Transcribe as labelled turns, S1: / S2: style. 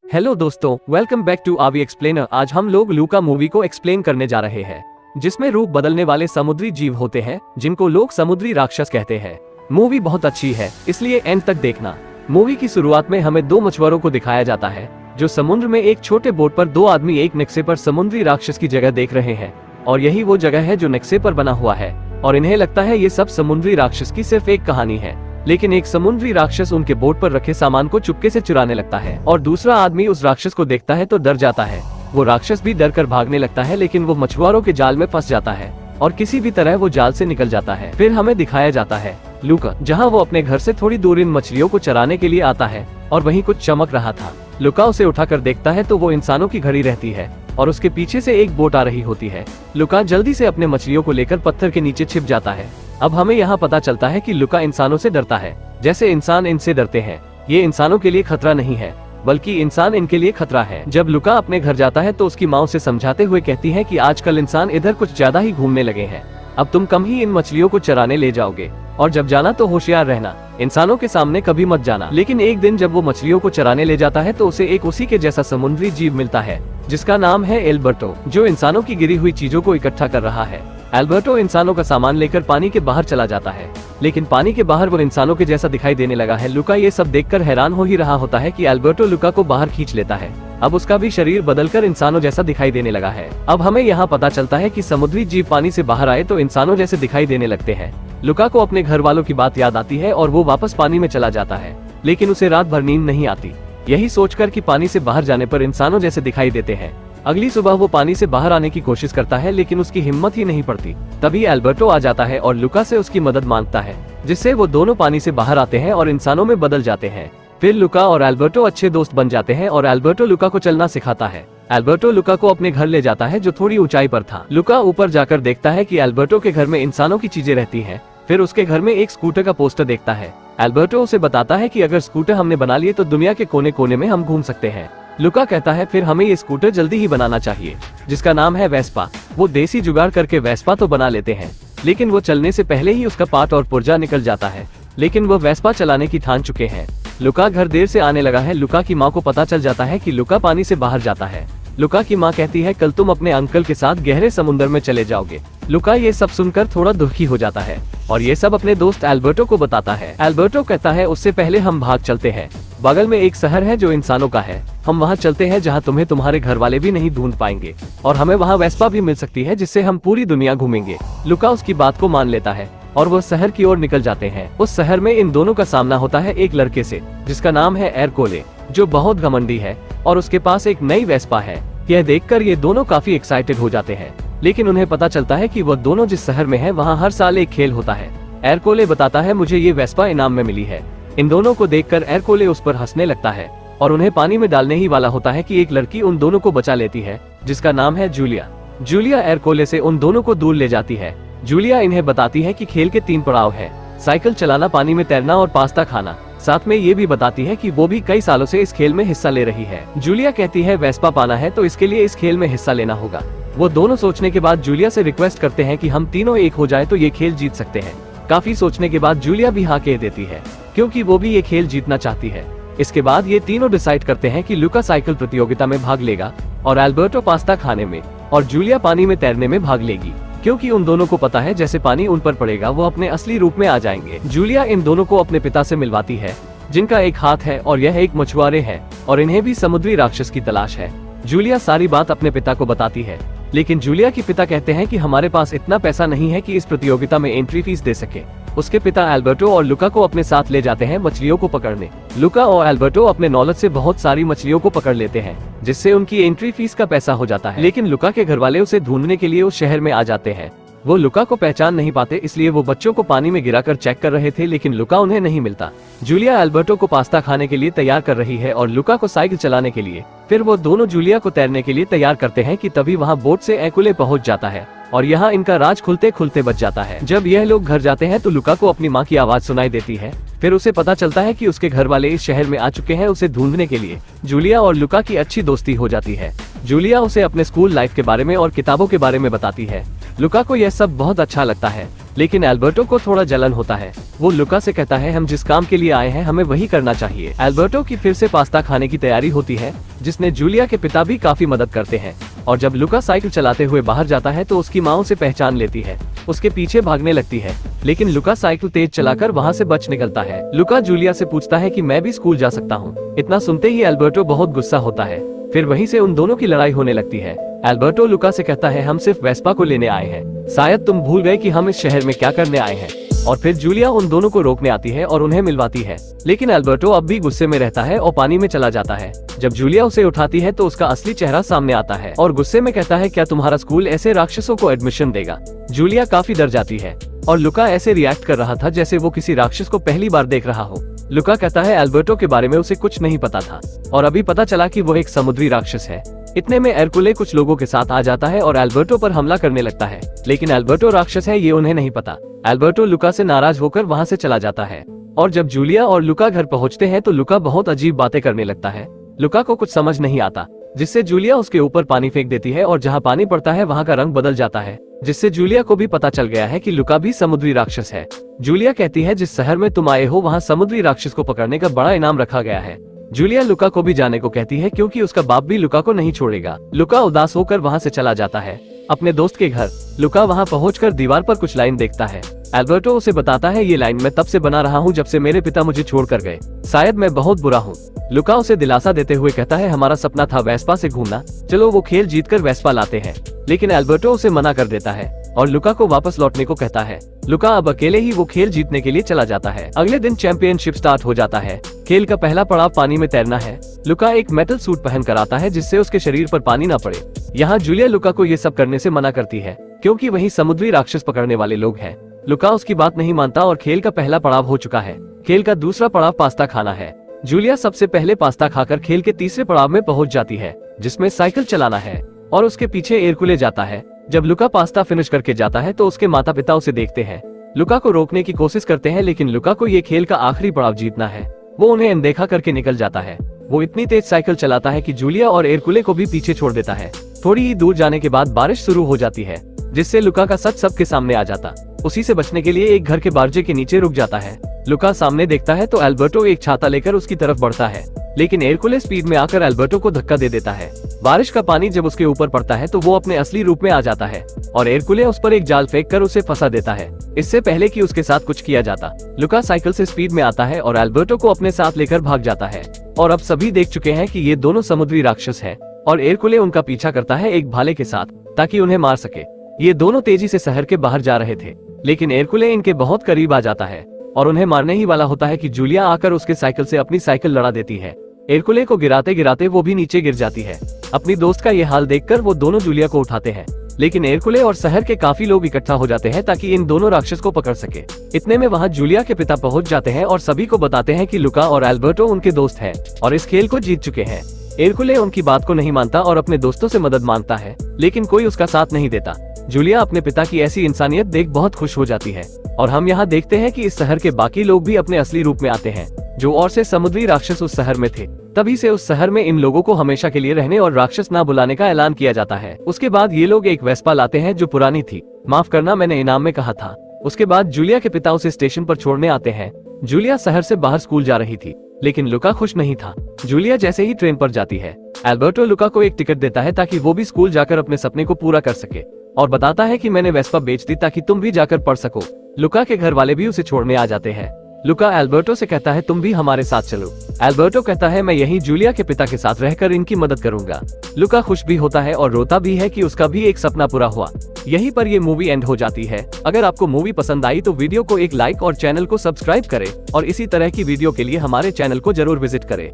S1: Hello दोस्तों, welcome back to आवी explainer. आज हम लोग लूका मूवी को एक्सप्लेन करने जा रहे हैं, जिसमें रूप बदलने वाले समुद्री जीव होते हैं जिनको लोग समुद्री राक्षस कहते हैं। मूवी बहुत अच्छी है, इसलिए एंड तक देखना। मूवी की शुरुआत में हमें दो मछुआरों को दिखाया जाता है जो समुद्र में एक छोटे बोट पर दो आदमी एक नक्शे पर समुद्री राक्षस की जगह देख रहे हैं, और यही वो जगह है जो नक्शे पर बना हुआ है। और इन्हें लगता है ये सब समुद्री राक्षस की सिर्फ एक कहानी है, लेकिन एक समुद्री राक्षस उनके बोट पर रखे सामान को चुपके से चुराने लगता है और दूसरा आदमी उस राक्षस को देखता है तो डर जाता है। वो राक्षस भी डर कर भागने लगता है, लेकिन वो मछुआरों के जाल में फंस जाता है और किसी भी तरह वो जाल से निकल जाता है। फिर हमें दिखाया जाता है लूका, जहाँ वो अपने घर से थोड़ी दूर इन मछलियों को चराने के लिए आता है और वहीं कुछ चमक रहा था। लूका उसे उठाकर देखता है तो वो इंसानों की घड़ी रहती है और उसके पीछे से एक बोट आ रही होती है। लूका जल्दी से अपने मछलियों को लेकर पत्थर के नीचे छिप जाता है। अब हमें यहाँ पता चलता है कि लूका इंसानों से डरता है, जैसे इंसान इनसे डरते हैं। ये इंसानों के लिए खतरा नहीं है, बल्कि इंसान इनके लिए खतरा है। जब लूका अपने घर जाता है तो उसकी माँ उसे समझाते हुए कहती है कि आजकल इंसान इधर कुछ ज्यादा ही घूमने लगे हैं, अब तुम कम ही इन मछलियों को चराने ले जाओगे, और जब जाना तो होशियार रहना, इंसानों के सामने कभी मत जाना। लेकिन एक दिन जब वो मछलियों को चराने ले जाता है तो उसे एक उसी के जैसा समुद्री जीव मिलता है जिसका नाम है एल्बर्टो, जो इंसानों की गिरी हुई चीजों को इकट्ठा कर रहा है। एल्बर्टो इंसानों का सामान लेकर पानी के बाहर चला जाता है, लेकिन पानी के बाहर वो इंसानों के जैसा दिखाई देने लगा है। लूका ये सब देखकर हैरान हो ही रहा होता है कि एल्बर्टो लूका को बाहर खींच लेता है। अब उसका भी शरीर बदलकर इंसानों जैसा दिखाई देने लगा है। अब हमें यहाँ पता चलता है कि समुद्री जीव पानी से बाहर आए तो इंसानों जैसे दिखाई देने लगते हैं। लूका को अपने घर वालों की बात याद आती है और वो वापस पानी में चला जाता है, लेकिन उसे रात भर नींद नहीं आती, यही सोचकर कि पानी से बाहर जाने पर इंसानों जैसे दिखाई देते हैं। अगली सुबह वो पानी से बाहर आने की कोशिश करता है, लेकिन उसकी हिम्मत ही नहीं पड़ती। तभी एल्बर्टो आ जाता है और लूका से उसकी मदद मांगता है, जिससे वो दोनों पानी से बाहर आते हैं और इंसानों में बदल जाते हैं। फिर लूका और एल्बर्टो अच्छे दोस्त बन जाते हैं और एल्बर्टो लूका को चलना सिखाता है। एल्बर्टो लूका को अपने घर ले जाता है जो थोड़ी ऊंचाई पर था। लूका ऊपर जाकर देखता है कि एल्बर्टो के घर में इंसानों की चीजें रहती हैं। फिर उसके घर में एक स्कूटर का पोस्टर देखता है। एल्बर्टो उसे बताता है कि अगर स्कूटर हमने बना लिए तो दुनिया के कोने कोने में हम घूम सकते हैं। लूका कहता है फिर हमें ये स्कूटर जल्दी ही बनाना चाहिए, जिसका नाम है वेस्पा। वो देसी जुगाड़ करके वेस्पा तो बना लेते हैं, लेकिन वो चलने से पहले ही उसका पार्ट और पुर्जा निकल जाता है, लेकिन वो वेस्पा चलाने की ठान चुके हैं। लूका घर देर से आने लगा है। लूका की माँ को पता चल जाता है कि लूका पानी से बाहर जाता है। लूका की माँ कहती है कल तुम अपने अंकल के साथ गहरे समुद्र में चले जाओगे। लूका ये सब सुनकर थोड़ा दुखी हो जाता है और ये सब अपने दोस्त एल्बर्टो को बताता है। एल्बर्टो कहता है उससे पहले हम भाग चलते हैं, बगल में एक शहर है जो इंसानों का है, हम वहाँ चलते हैं जहाँ तुम्हें तुम्हारे घर वाले भी नहीं ढूंढ पाएंगे, और हमें वहाँ वेस्पा भी मिल सकती है जिससे हम पूरी दुनिया घूमेंगे। लूका उसकी बात को मान लेता है और वो शहर की ओर निकल जाते हैं। उस शहर में इन दोनों का सामना होता है एक लड़के से जिसका नाम है एरकोले, जो बहुत घमंडी है और उसके पास एक नई वेस्पा है। यह देखकर ये दोनों काफी एक्साइटेड हो जाते हैं, लेकिन उन्हें पता चलता है कि वो दोनों जिस शहर में है वहाँ हर साल एक खेल होता है। एरकोले बताता है मुझे ये वेस्पा इनाम में मिली है। इन दोनों को देखकर एरकोले उस पर हंसने लगता है और उन्हें पानी में डालने ही वाला होता है कि एक लड़की उन दोनों को बचा लेती है जिसका नाम है जूलिया। जूलिया एरकोले से उन दोनों को दूर ले जाती है। जूलिया इन्हें बताती है कि खेल के 3 पड़ाव है, साइकिल चलाना, पानी में तैरना और पास्ता खाना। साथ में ये भी बताती है कि वो भी कई सालों से इस खेल में हिस्सा ले रही है। जूलिया कहती है वेस्पा पाना है तो इसके लिए इस खेल में हिस्सा लेना होगा। वो दोनों सोचने के बाद जूलिया से रिक्वेस्ट करते हैं कि हम तीनों एक हो जाए तो ये खेल जीत सकते हैं। काफी सोचने के बाद जूलिया भी हाँ कह देती है, क्योंकि वो भी ये खेल जीतना चाहती है। इसके बाद ये तीनों डिसाइड करते हैं कि लूका साइकिल प्रतियोगिता में भाग लेगा और एल्बर्टो पास्ता खाने में, और जूलिया पानी में तैरने में भाग लेगी, क्योंकि उन दोनों को पता है जैसे पानी उन पर पड़ेगा वो अपने असली रूप में आ जाएंगे। जूलिया इन दोनों को अपने पिता से मिलवाती है, जिनका एक हाथ है और यह एक मछुआरे हैं और इन्हें भी समुद्री राक्षस की तलाश है। जूलिया सारी बात अपने पिता को बताती है, लेकिन जूलिया के पिता कहते हैं कि हमारे पास इतना पैसा नहीं है कि इस प्रतियोगिता में एंट्री फीस दे सके। उसके पिता एल्बर्टो और लूका को अपने साथ ले जाते हैं मछलियों को पकड़ने। लूका और एल्बर्टो अपने नॉलेज से बहुत सारी मछलियों को पकड़ लेते हैं, जिससे उनकी एंट्री फीस का पैसा हो जाता है। लेकिन लूका के घर वाले उसे ढूंढने के लिए उस शहर में आ जाते हैं। वो लूका को पहचान नहीं पाते, इसलिए वो बच्चों को पानी में गिराकर चेक कर रहे थे, लेकिन लूका उन्हें नहीं मिलता। जूलिया एल्बर्टो को पास्ता खाने के लिए तैयार कर रही है और लूका को साइकिल चलाने के लिए। फिर वो दोनों जूलिया को तैरने के लिए तैयार करते हैं कि तभी वहाँ बोट से एकुले पहुँच जाता है और यहाँ इनका राज खुलते खुलते बच जाता है। जब यह लोग घर जाते हैं तो लूका को अपनी माँ की आवाज सुनाई देती है। फिर उसे पता चलता है कि उसके घर वाले इस शहर में आ चुके हैं उसे ढूंढने के लिए। जूलिया और लूका की अच्छी दोस्ती हो जाती है। जूलिया उसे अपने स्कूल लाइफ के बारे में और किताबों के बारे में बताती है। लूका को यह सब बहुत अच्छा लगता है, लेकिन एल्बर्टो को थोड़ा जलन होता है। वो लुका से कहता है हम जिस काम के लिए आए हैं हमें वही करना चाहिए। एल्बर्टो की फिर से पास्ता खाने की तैयारी होती है, जिसने जूलिया के पिता भी काफी मदद करते हैं। और जब लुका साइकिल चलाते हुए बाहर जाता है तो उसकी माँ उसे पहचान लेती है, उसके पीछे भागने लगती है, लेकिन लुका साइकिल तेज चलाकर वहाँ से बच निकलता है। लुका जूलिया से पूछता है कि मैं भी स्कूल जा सकता हूँ। इतना सुनते ही एल्बर्टो बहुत गुस्सा होता है। फिर वहीं से उन दोनों की लड़ाई होने लगती है। एल्बर्टो लुका से कहता है हम सिर्फ वेस्पा को लेने आए हैं, शायद तुम भूल गए कि हम इस शहर में क्या करने आए हैं। और फिर जूलिया उन दोनों को रोकने आती है और उन्हें मिलवाती है, लेकिन एल्बर्टो अब भी गुस्से में रहता है और पानी में चला जाता है। जब जूलिया उसे उठाती है तो उसका असली चेहरा सामने आता है और गुस्से में कहता है क्या तुम्हारा स्कूल ऐसे राक्षसों को एडमिशन देगा। जूलिया काफी डर जाती है और लुका ऐसे रिएक्ट कर रहा था जैसे वो किसी राक्षस को पहली बार देख रहा हो। लुका कहता है एल्बर्टो के बारे में उसे कुछ नहीं पता था और अभी पता चला कि वो एक समुद्री राक्षस है। इतने में एरकुले कुछ लोगों के साथ आ जाता है और एल्बर्टो पर हमला करने लगता है, लेकिन एल्बर्टो राक्षस है ये उन्हें नहीं पता। एल्बर्टो लुका से नाराज होकर वहाँ से चला जाता है और जब जूलिया और लुका घर पहुँचते हैं तो लुका बहुत अजीब बातें करने लगता है। लुका को कुछ समझ नहीं आता, जिससे जूलिया उसके ऊपर पानी फेंक देती है और जहाँ पानी पड़ता है वहाँ का रंग बदल जाता है, जिससे जूलिया को भी पता चल गया है कि लुका भी समुद्री राक्षस है। जूलिया कहती है जिस शहर में तुम आए हो वहाँ समुद्री राक्षस को पकड़ने का बड़ा इनाम रखा गया है। जूलिया लुका को भी जाने को कहती है क्योंकि उसका बाप भी लुका को नहीं छोड़ेगा। लुका उदास होकर वहाँ से चला जाता है अपने दोस्त के घर। लुका वहाँ पहुंचकर दीवार पर कुछ लाइन देखता है। एल्बर्टो उसे बताता है ये लाइन मैं तब से बना रहा हूँ जब से मेरे पिता मुझे छोड़कर गए, शायद मैं बहुत बुरा हूँ। लुका उसे दिलासा देते हुए कहता है हमारा सपना था वेस्पा से घूमना, चलो वो खेल जीतकर वेस्पा लाते हैं, लेकिन एल्बर्टो उसे मना कर देता है और लुका को वापस लौटने को कहता है। लुका अब अकेले ही वो खेल जीतने के लिए चला जाता है। अगले दिन चैंपियनशिप स्टार्ट हो जाता है। खेल का पहला पड़ाव पानी में तैरना है। लुका एक मेटल सूट पहन कर आता है जिससे उसके शरीर पर पानी न पड़े। यहाँ जूलिया लुका को ये सब करने से मना करती है क्योंकि वही समुद्री राक्षस पकड़ने वाले लोग हैं। लुका उसकी बात नहीं मानता और खेल का पहला पड़ाव हो चुका है। खेल का दूसरा पड़ाव पास्ता खाना है। जूलिया सबसे पहले पास्ता खाकर खेल के तीसरे पड़ाव में पहुंच जाती है, जिसमें साइकिल चलाना है, और उसके पीछे एरकुले जाता है। जब लुका पास्ता फिनिश करके जाता है तो उसके माता पिता उसे देखते हैं। लुका को रोकने की कोशिश करते हैं, लेकिन लुका को ये खेल का आखिरी पड़ाव जीतना है। वो उन्हें अनदेखा करके निकल जाता है। वो इतनी तेज साइकिल चलाता है कि जूलिया और एरकुले को भी पीछे छोड़ देता है। थोड़ी ही दूर जाने के बाद बारिश शुरू हो जाती है, जिससे लुका का सच सबके सामने आ जाता। उसी से बचने के लिए एक घर के बारजे के नीचे रुक जाता है। लुका सामने देखता है तो एल्बर्टो एक छाता लेकर उसकी तरफ बढ़ता है, लेकिन एरकुले स्पीड में आकर एल्बर्टो को धक्का दे देता है। बारिश का पानी जब उसके ऊपर पड़ता है तो वो अपने असली रूप में आ जाता है और एरकुले उस पर एक जाल फेंक कर उसे फंसा देता है, इससे पहले कि उसके साथ कुछ किया जाता। लुका साइकिल से स्पीड में आता है और एल्बर्टो को अपने साथ लेकर भाग जाता है। और अब सभी देख चुके हैं कि ये दोनों समुद्री राक्षस हैं और एरकुले उनका पीछा करता है एक भाले के साथ ताकि उन्हें मार सके। ये दोनों तेजी से शहर के बाहर जा रहे थे, लेकिन एरकुले इनके बहुत करीब आ जाता है और उन्हें मारने ही वाला होता है कि जूलिया आकर उसके साइकिल से अपनी साइकिल लड़ा देती है। एरकुले को गिराते गिराते वो भी नीचे गिर जाती है। अपनी दोस्त का ये हाल देखकर वो दोनों जूलिया को उठाते हैं, लेकिन एरकुले और शहर के काफी लोग इकट्ठा हो जाते हैं ताकि इन दोनों राक्षस को पकड़ सके। इतने में वहाँ जूलिया के पिता पहुँच जाते हैं और सभी को बताते हैं कि लुका और एल्बर्टो उनके दोस्त हैं और इस खेल को जीत चुके हैं। एरकुले उनकी बात को नहीं मानता और अपने दोस्तों से मदद मांगता है, लेकिन कोई उसका साथ नहीं देता। जूलिया अपने पिता की ऐसी इंसानियत देख बहुत खुश हो जाती है और हम यहाँ देखते हैं कि इस शहर के बाकी लोग भी अपने असली रूप में आते हैं। जो और से समुद्री राक्षस उस शहर में थे, तभी से उस शहर में इन लोगों को हमेशा के लिए रहने और राक्षस ना बुलाने का ऐलान किया जाता है। उसके बाद ये लोग एक वेस्पा लाते हैं जो पुरानी थी। माफ करना, मैंने इनाम में कहा था। उसके बाद जूलिया के पिता उसे स्टेशन पर छोड़ने आते हैं। जूलिया शहर से बाहर स्कूल जा रही थी, लेकिन लुका खुश नहीं था। जूलिया जैसे ही ट्रेन पर जाती है, एल्बर्टो लुका को एक टिकट देता है ताकि वो भी स्कूल जाकर अपने सपने को पूरा कर सके और बताता है कि मैंने वेस्पा बेच दी ताकि तुम भी जाकर पढ़ सको। लुका के घर वाले भी उसे छोड़ने आ जाते हैं। लुका एल्बर्टो से कहता है तुम भी हमारे साथ चलो। एल्बर्टो कहता है मैं यहीं जूलिया के पिता के साथ रहकर इनकी मदद करूंगा। लुका खुश भी होता है और रोता भी है कि उसका भी एक सपना पूरा हुआ। यहीं पर ये मूवी एंड हो जाती है। अगर आपको मूवी पसंद आई तो वीडियो को एक लाइक और चैनल को सब्सक्राइब करें और इसी तरह की वीडियो के लिए हमारे चैनल को जरूर विजिट करें।